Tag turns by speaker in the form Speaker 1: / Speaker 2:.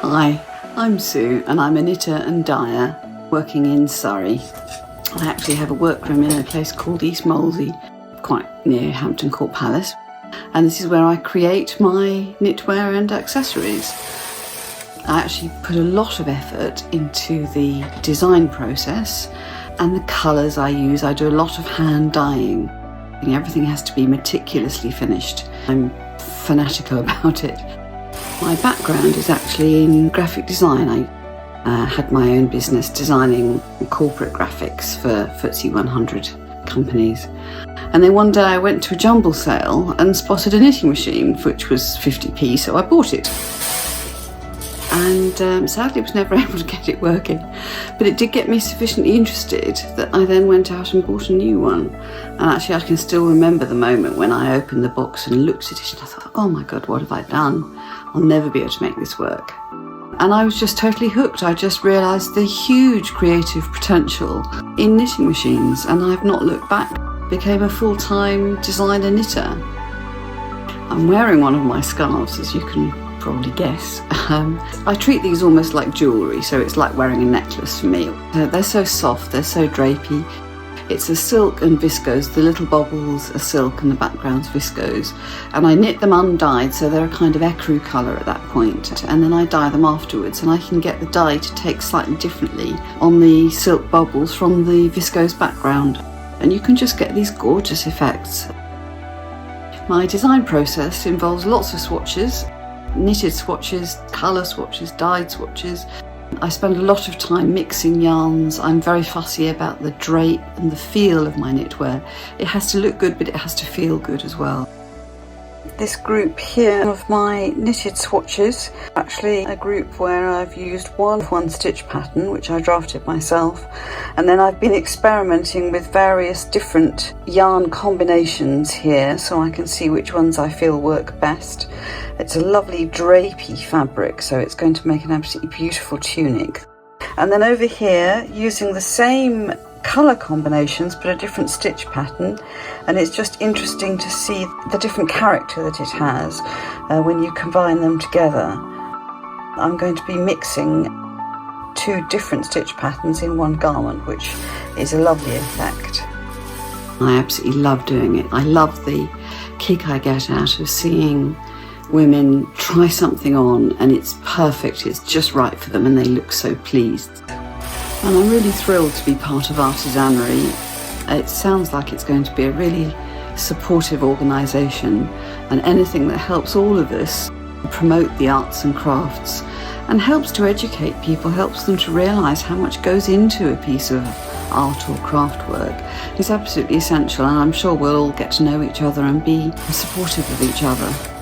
Speaker 1: Hi, I'm Sue and I'm a knitter and dyer working in Surrey. I actually have a workroom in a place called East Molesey, quite near Hampton Court Palace. And this is where I create my knitwear and accessories. I actually put a lot of effort into the design process and the colours I use. I do a lot of hand dyeing. Everything has to be meticulously finished. I'm fanatical about it. My background is actually in graphic design. I had my own business designing corporate graphics for FTSE 100 companies. And then one day I went to a jumble sale and spotted a knitting machine, which was 50p, so I bought it. And sadly I was never able to get it working. But it did get me sufficiently interested that I then went out and bought a new one. And actually I can still remember the moment when I opened the box and looked at it and I thought, oh my God, what have I done? I'll never be able to make this work. And I was just totally hooked. I just realised the huge creative potential in knitting machines, and I've not looked back. Became a full-time designer knitter. I'm wearing one of my scarves, as you can probably guess. I treat these almost like jewellery, so it's like wearing a necklace for me. They're so soft, they're so drapey. It's a silk and viscose. The little bobbles are silk and the background's viscose. And I knit them undyed, so they're a kind of ecru colour at that point. And then I dye them afterwards, and I can get the dye to take slightly differently on the silk bubbles from the viscose background. And you can just get these gorgeous effects. My design process involves lots of swatches, knitted swatches, colour swatches, dyed swatches. I spend a lot of time mixing yarns. I'm very fussy about the drape and the feel of my knitwear. It has to look good, but it has to feel good as well. This group here of my knitted swatches, actually a group where I've used one stitch pattern, which I drafted myself, and then I've been experimenting with various different yarn combinations here so I can see which ones I feel work best. It's a lovely drapey fabric, so it's going to make an absolutely beautiful tunic. And then over here, using the same colour combinations but a different stitch pattern, and it's just interesting to see the different character that it has when you combine them together. I'm going to be mixing two different stitch patterns in one garment, which is a lovely effect. I absolutely love doing it. I love the kick I get out of seeing women try something on and it's perfect, it's just right for them, and they look so pleased. And I'm really thrilled to be part of Artisanry. It sounds like it's going to be a really supportive organisation, and anything that helps all of us promote the arts and crafts and helps to educate people, helps them to realise how much goes into a piece of art or craft work is absolutely essential, and I'm sure we'll all get to know each other and be supportive of each other.